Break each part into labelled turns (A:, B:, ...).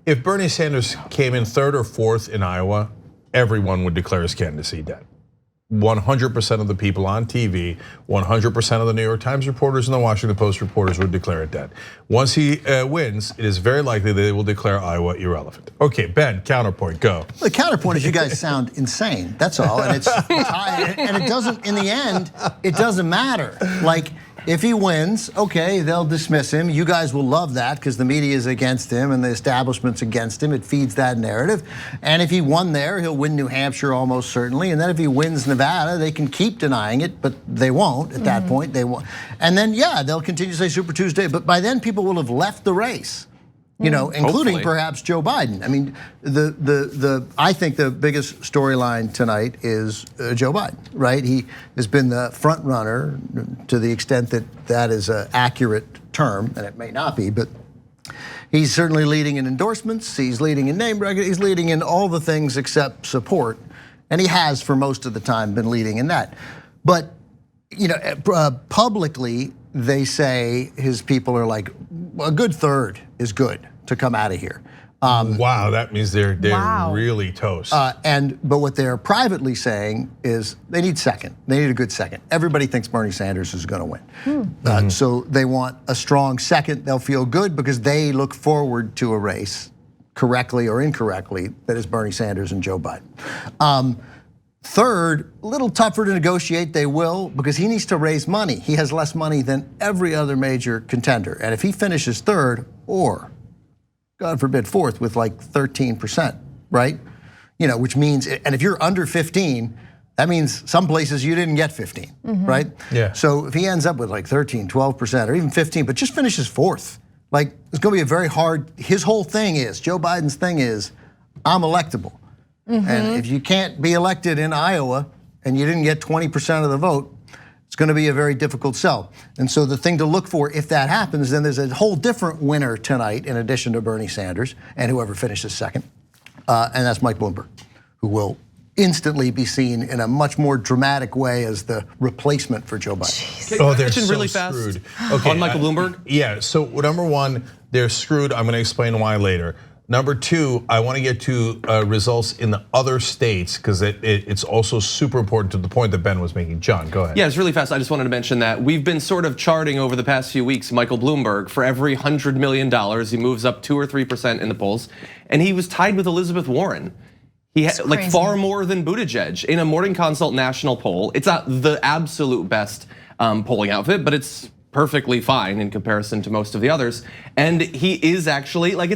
A: if Bernie Sanders came in third or fourth in Iowa, everyone would declare his candidacy dead. 100% of the people on TV, 100% of the New York Times reporters and the Washington Post reporters would declare it dead. Once he wins, it is very likely that they will declare Iowa irrelevant. Okay, Ben, counterpoint, go.
B: The counterpoint is you guys sound insane. That's all, and it doesn't. In the end, it doesn't matter. Like, if he wins, okay, they'll dismiss him. You guys will love that because the media is against him and the establishment's against him. It feeds that narrative. And if he won there, he'll win New Hampshire almost certainly. And then if he wins Nevada, they can keep denying it, but they won't at that point. They won't. And then, yeah, they'll continue to say Super Tuesday, but by then people will have left the race. Including
C: Hopefully.
B: perhaps Joe Biden. I mean, I think the biggest storyline tonight is Joe Biden, right? He has been the front runner to the extent that that is an accurate term, and it may not be, but he's certainly leading in endorsements, he's leading in name recognition, he's leading in all the things except support, and he has for most of the time been leading in that. But publicly, they say his people are like, a good third is good to come out of here.
A: Wow, that means they're really toast.
B: But what they're privately saying is they need second. They need a good second. Everybody thinks Bernie Sanders is going to win. So they want a strong second. They'll feel good because they look forward to a race, correctly or incorrectly, that is Bernie Sanders and Joe Biden. Third, a little tougher to negotiate, they will, because he needs to raise money. He has less money than every other major contender. And if he finishes third, or God forbid fourth with like 13%, right? Which means, and if you're under 15, that means some places you didn't get 15, right?
A: Yeah.
B: So if he ends up with like 13, 12%, or even 15, but just finishes fourth, like it's gonna be a very hard, his whole thing is, Joe Biden's thing is, I'm electable. And if you can't be elected in Iowa and you didn't get 20% of the vote, it's gonna be a very difficult sell. And so the thing to look for, if that happens, then there's a whole different winner tonight in addition to Bernie Sanders and whoever finishes second. And that's Mike Bloomberg, who will instantly be seen in a much more dramatic way as the replacement for Joe Biden.
A: Oh, they're so
C: really fast
A: screwed. Okay,
C: on Michael Bloomberg?
A: Yeah, so number one, they're screwed. I'm gonna explain why later. Number two, I want to get to results in the other states because it's also super important to the point that Ben was making. John, go ahead.
C: Yeah, it's really fast. I just wanted to mention that we've been sort of charting over the past few weeks Michael Bloomberg. For every $100 million, he moves up 2 or 3% in the polls, and he was tied with Elizabeth Warren. He had like far more than Buttigieg in a Morning Consult national poll. It's not the absolute best polling outfit, but it's perfectly fine in comparison to most of the others. And he is actually like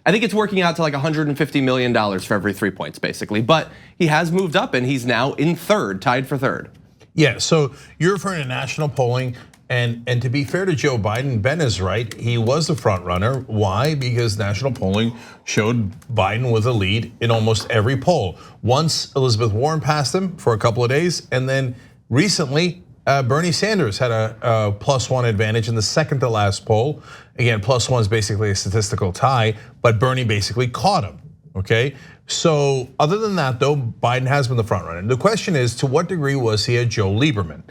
C: I think it's working out to like $150 million for every 3 points, basically. But he has moved up and he's now in third, tied for third.
A: Yeah, so you're referring to national polling, and to be fair to Joe Biden, Ben is right. He was the front runner. Why? Because national polling showed Biden with a lead in almost every poll. Once Elizabeth Warren passed him for a couple of days, and then recently Bernie Sanders had a +1 advantage in the second to last poll. Again, +1 is basically a statistical tie, but Bernie basically caught him, okay? So other than that though, Biden has been the front runner. The question is, to what degree was he a Joe Lieberman?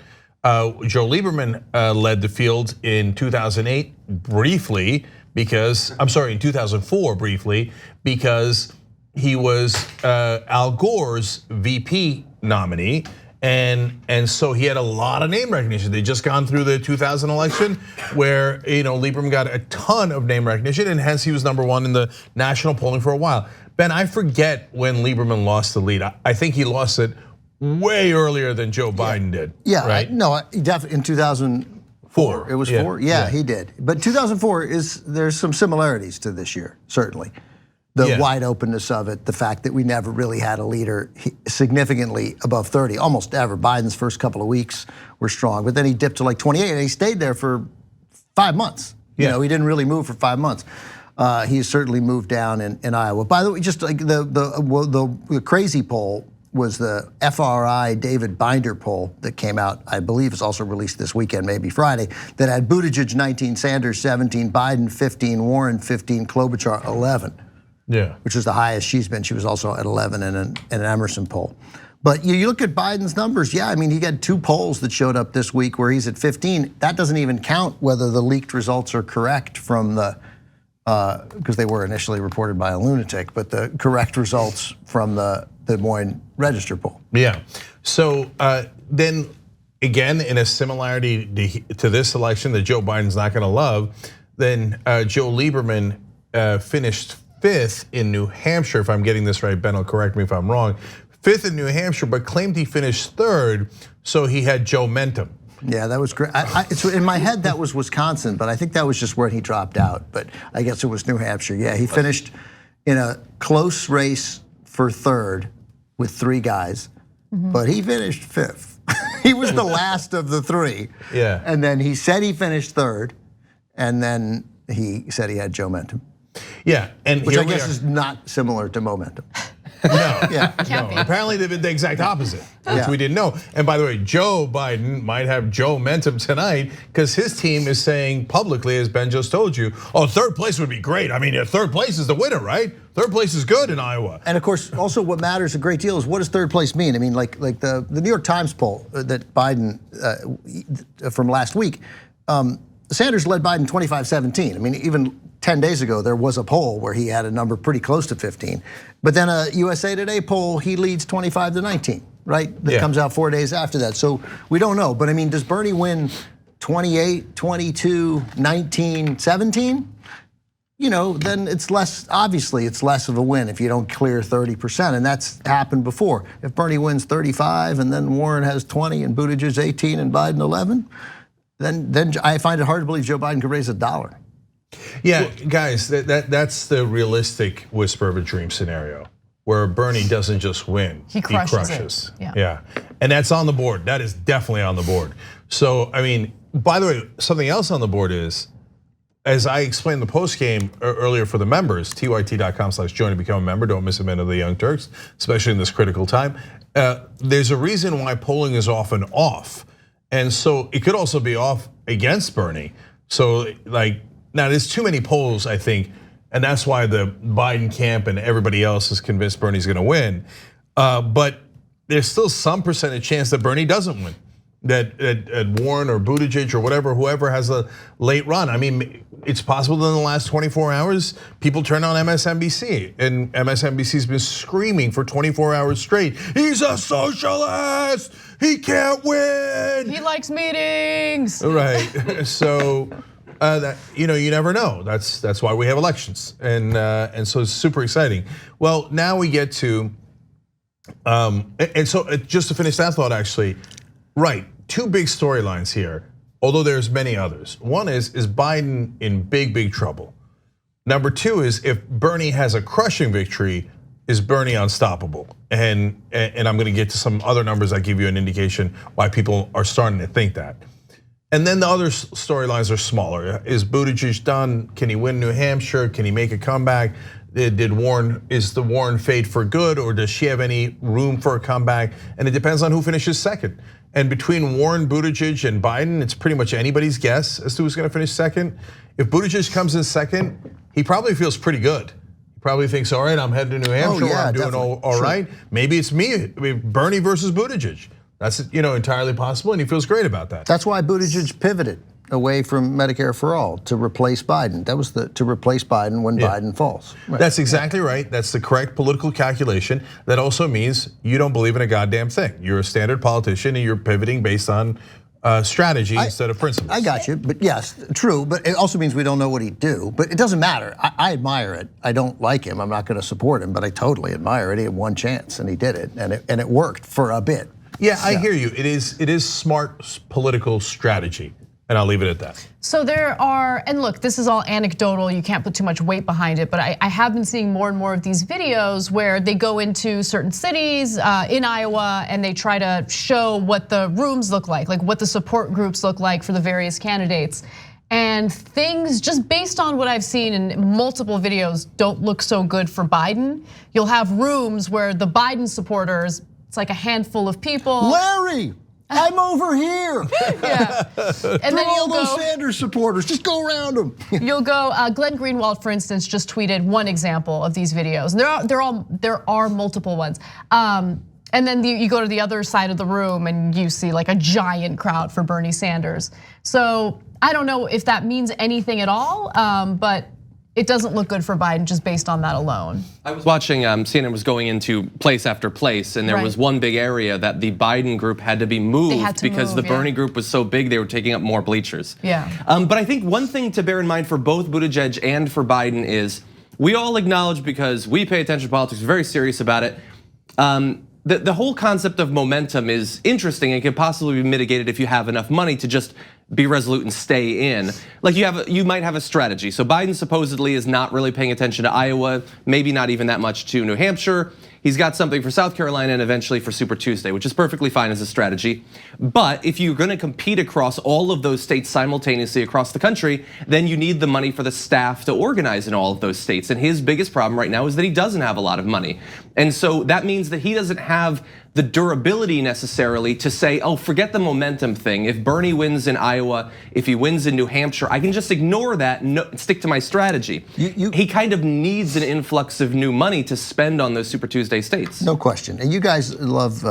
A: Joe Lieberman led the field in 2008 briefly because, I'm sorry, in 2004 briefly, because he was Al Gore's VP nominee. And so he had a lot of name recognition. They just gone through the 2000 election where Lieberman got a ton of name recognition, and hence he was #1 in the national polling for a while. Ben, I forget when Lieberman lost the lead. I think he lost it way earlier than Joe Biden did.
B: Yeah,
A: right?
B: No, definitely in 2004. It was 4. Yeah, he did. But 2004 there's some similarities to this year, certainly. The wide openness of it, the fact that we never really had a leader significantly above 30, almost ever. Biden's first couple of weeks were strong, but then he dipped to like 28, and he stayed there for 5 months. He didn't really move for 5 months. He certainly moved down in Iowa. By the way, just like the crazy poll was the FRI David Binder poll that came out, I believe is also released this weekend, maybe Friday, that had Buttigieg 19, Sanders 17, Biden 15, Warren 15, Klobuchar 11.
A: Yeah,
B: which is the highest she's been. She was also at 11 in an Emerson poll. But you look at Biden's numbers, yeah, I mean, he got 2 polls that showed up this week where he's at 15. That doesn't even count whether the leaked results are correct from the because they were initially reported by a lunatic, but the correct results from the Des Moines Register poll.
A: Yeah. So then again, in a similarity to this election that Joe Biden's not going to love, then Joe Lieberman finished 5th in New Hampshire. If I'm getting this right, Ben will correct me if I'm wrong. 5th in New Hampshire, but claimed he finished 3rd, so he had Joe-mentum.
B: Yeah, that was great. In my head, that was Wisconsin, but I think that was just where he dropped out. But I guess it was New Hampshire. Yeah, he finished in a close race for 3rd with 3 guys, but he finished 5th. He was the last of the 3.
A: Yeah.
B: And then he said he finished 3rd, and then he said he had Joe-mentum.
A: Yeah, and
B: which I guess is not similar to momentum.
A: No,
B: yeah.
A: No. Apparently the exact opposite, which we didn't know. And by the way, Joe Biden might have Joe-mentum tonight because his team is saying publicly, as Ben just told you, oh, 3rd place would be great. I mean, 3rd place is the winner, right? 3rd place is good in Iowa.
B: And of course, also what matters a great deal is what does 3rd place mean? I mean, like the New York Times poll that Biden from last week, Sanders led Biden 25-17. I mean, even 10 days ago, there was a poll where he had a number pretty close to 15. But then a USA Today poll, he leads 25-19, right? That comes out 4 days after that. So we don't know. But I mean, does Bernie win 28, 22, 19, 17? You know, then it's less, obviously it's less of a win if you don't clear 30%, and that's happened before. If Bernie wins 35 and then Warren has 20 and Buttigieg 18 and Biden 11, then I find it hard to believe Joe Biden could raise $1.
A: Yeah, guys, that's the realistic whisper of a dream scenario where Bernie doesn't just win,
D: he crushes.
A: Yeah, and that's on the board. That is definitely on the board. So, I mean, by the way, something else on the board is, as I explained the post game earlier for the members, tyt.com/join to become a member. Don't miss a minute of the Young Turks, especially in this critical time. There's a reason why polling is often off, and so it could also be off against Bernie. So, like, now there's too many polls, I think, and that's why the Biden camp and everybody else is convinced Bernie's going to win. But there's still some percentage chance that Bernie doesn't win. That Warren or Buttigieg or whoever has a late run. I mean, it's possible that in the last 24 hours, people turn on MSNBC, and MSNBC's been screaming for 24 hours straight, he's a socialist, he can't win.
D: He likes meetings.
A: Right, so that, you never know. That's why we have elections, and so it's super exciting. Well, now we get to, and so just to finish that thought, actually, right. 2 big storylines here, although there's many others. One is Biden in big trouble? Number 2 is if Bernie has a crushing victory, is Bernie unstoppable? And I'm gonna get to some other numbers that give you an indication why people are starting to think that. And then the other storylines are smaller. Is Buttigieg done? Can he win New Hampshire? Can he make a comeback? Is the Warren fade for good, or does she have any room for a comeback? And it depends on who finishes second. And between Warren, Buttigieg, and Biden, it's pretty much anybody's guess as to who's gonna finish second. If Buttigieg comes in second, he probably feels pretty good. He probably thinks, all right, I'm headed to New Hampshire, I'm doing all right. Maybe it's me, Bernie versus Buttigieg. That's entirely possible, and he feels great about that.
B: That's why Buttigieg pivoted away from Medicare for all to replace Biden. That was to replace Biden when Biden falls.
A: Right. That's exactly right. That's the correct political calculation. That also means you don't believe in a goddamn thing. You're a standard politician and you're pivoting based on strategy instead of principles.
B: I got you, but yes, true. But it also means we don't know what he'd do. But it doesn't matter. I admire it. I don't like him. I'm not going to support him, but I totally admire it. He had one chance and he did it, and it worked for a bit.
A: Yeah, I hear you. It is smart political strategy. And I'll leave it at that.
D: So there are, and look, this is all anecdotal, you can't put too much weight behind it, but I have been seeing more and more of these videos where they go into certain cities in Iowa and they try to show what the rooms look like what the support groups look like for the various candidates. And things, just based on what I've seen in multiple videos, don't look so good for Biden. You'll have rooms where the Biden supporters, it's like a handful of people.
B: Larry! I'm over here.
D: Yeah, and then
B: all those Sanders supporters, just go around them.
D: You'll go. Glenn Greenwald, for instance, just tweeted one example of these videos. There are multiple ones. And then you go to the other side of the room and you see like a giant crowd for Bernie Sanders. So I don't know if that means anything at all, but it doesn't look good for Biden just based on that alone.
C: I was watching, CNN was going into place after place, and there was one big area that the Biden group had to be moved because the Bernie group was so big they were taking up more bleachers.
D: Yeah.
C: But I think one thing to bear in mind for both Buttigieg and for Biden is we all acknowledge, because we pay attention to politics, we're very serious about it. The whole concept of momentum is interesting and can possibly be mitigated if you have enough money to just be resolute and stay in. Like you might have a strategy. So Biden supposedly is not really paying attention to Iowa, maybe not even that much to New Hampshire. He's got something for South Carolina and eventually for Super Tuesday, which is perfectly fine as a strategy. But if you're gonna compete across all of those states simultaneously across the country, then you need the money for the staff to organize in all of those states. And his biggest problem right now is that he doesn't have a lot of money. And so that means that he doesn't have the durability necessarily to say, oh, forget the momentum thing. If Bernie wins in Iowa, if he wins in New Hampshire, I can just ignore that and stick to my strategy. He kind of needs an influx of new money to spend on those Super Tuesday states.
B: No question. And you guys love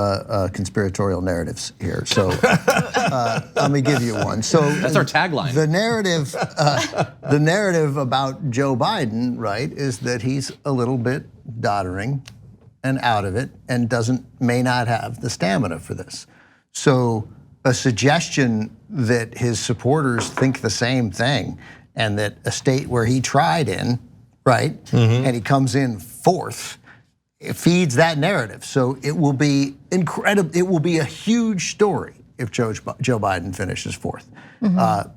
B: conspiratorial narratives here. So let me give you one. So
C: that's our tagline.
B: The narrative about Joe Biden, right, is that he's a little bit doddering and out of it, and may not have the stamina for this. So a suggestion that his supporters think the same thing, and that a state where he tried in, right, and he comes in fourth, it feeds that narrative. So it will be incredible. It will be a huge story if Joe Biden finishes fourth.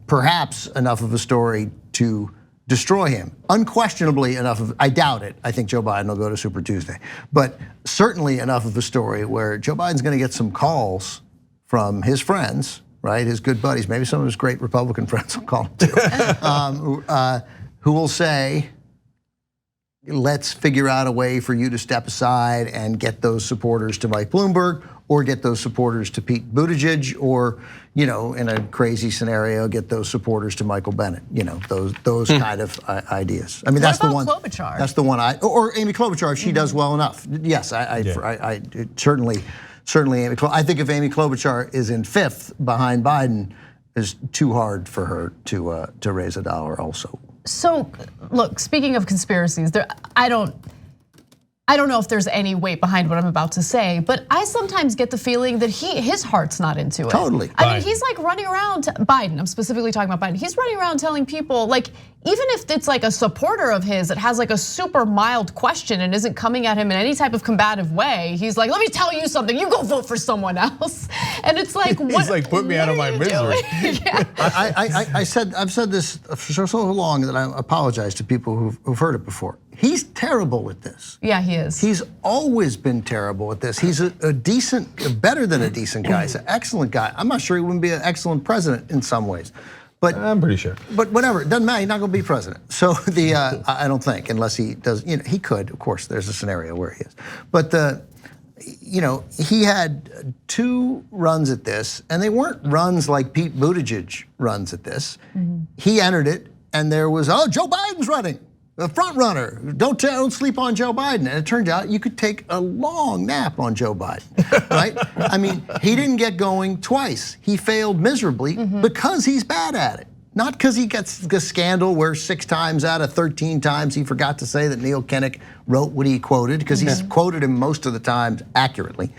B: Perhaps enough of a story to destroy him. Unquestionably enough of, I doubt it. I think Joe Biden will go to Super Tuesday. But certainly enough of a story where Joe Biden's gonna get some calls from his friends, right? His good buddies, maybe some of his great Republican friends will call him too, who will say, let's figure out a way for you to step aside and get those supporters to Mike Bloomberg, or get those supporters to Pete Buttigieg, or in a crazy scenario, get those supporters to Michael Bennet. Those kind of ideas. I mean, that's the one.
D: Klobuchar?
B: That's the one or Amy Klobuchar, if she does well enough. Yes, I certainly Amy. I think if Amy Klobuchar is in fifth behind Biden, it's too hard for her to raise a dollar also.
D: So look, speaking of conspiracies, I don't know if there's any weight behind what I'm about to say, but I sometimes get the feeling that his heart's not into it.
B: Totally.
D: I mean, he's like running around, Biden, I'm specifically talking about Biden. He's running around telling people, like, even if it's like a supporter of his that has like a super mild question and isn't coming at him in any type of combative way, he's like, let me tell you something, you go vote for someone else. And it's like, what?
A: He's like, put me out of my misery.
D: Yeah.
B: I've said this for so long that I apologize to people who've heard it before. He's terrible at this.
D: Yeah, he is.
B: He's always been terrible at this. He's a decent, better than a decent guy. He's an excellent guy. I'm not sure he wouldn't be an excellent president in some ways. But
A: I'm pretty sure.
B: But whatever, it doesn't matter. He's not going to be president. So I don't think, unless he does. He could. Of course, there's a scenario where he is. But he had 2 runs at this, and they weren't runs like Pete Buttigieg runs at this. He entered it, and there was, Joe Biden's running. The front runner, don't sleep on Joe Biden. And it turned out you could take a long nap on Joe Biden, right? I mean, he didn't get going twice. He failed miserably because he's bad at it. Not because he gets the scandal where 6 times out of 13 times he forgot to say that Neil Kinnock wrote what he quoted, because he's quoted him most of the time accurately.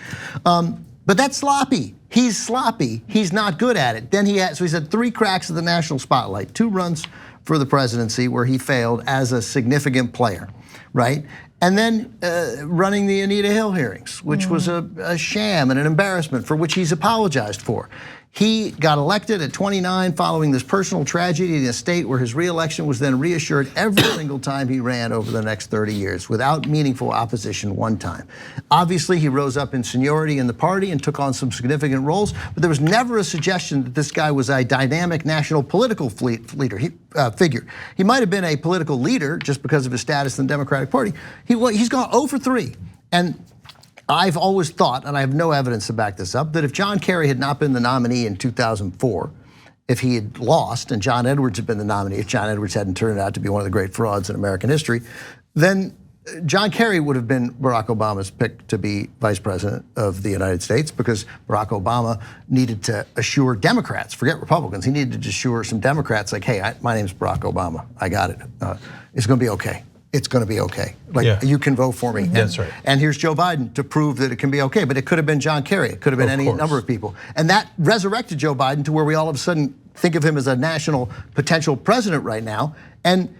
B: But that's sloppy. He's sloppy. He's not good at it. Then so he's had 3 cracks at the national spotlight, 2 runs for the presidency where he failed as a significant player, right? And then running the Anita Hill hearings, which was a sham and an embarrassment for which he's apologized for. He got elected at 29 following this personal tragedy in a state where his re-election was then reassured every single time he ran over the next 30 years without meaningful opposition one time. Obviously, he rose up in seniority in the party and took on some significant roles, but there was never a suggestion that this guy was a dynamic national political figure. He might have been a political leader just because of his status in the Democratic Party. He's gone 0 for 3. And I've always thought, and I have no evidence to back this up, that if John Kerry had not been the nominee in 2004, if he had lost and John Edwards had been the nominee, if John Edwards hadn't turned out to be one of the great frauds in American history, then John Kerry would have been Barack Obama's pick to be vice president of the United States because Barack Obama needed to assure Democrats, forget Republicans, he needed to assure some Democrats like, hey, my name's Barack Obama, I got it. It's gonna be okay. It's gonna be okay. Like, you can vote for me.
A: That's right.
B: And here's Joe Biden to prove that it can be okay, but it could have been John Kerry, it could have been any number of people. And that resurrected Joe Biden to where we all of a sudden think of him as a national potential president right now. And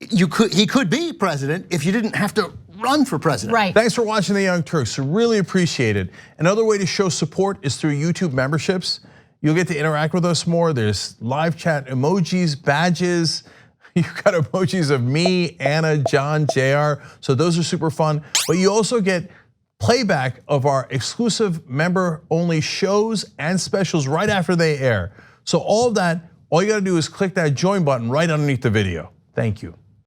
B: he could be president if you didn't have to run for president.
D: Right.
A: Thanks for watching the Young Turks. Really appreciate it. Another way to show support is through YouTube memberships. You'll get to interact with us more. There's live chat emojis, badges. You've got emojis of me, Anna, John, JR. So those are super fun. But you also get playback of our exclusive member-only shows and specials right after they air. So all of that, all you gotta do is click that join button right underneath the video. Thank you.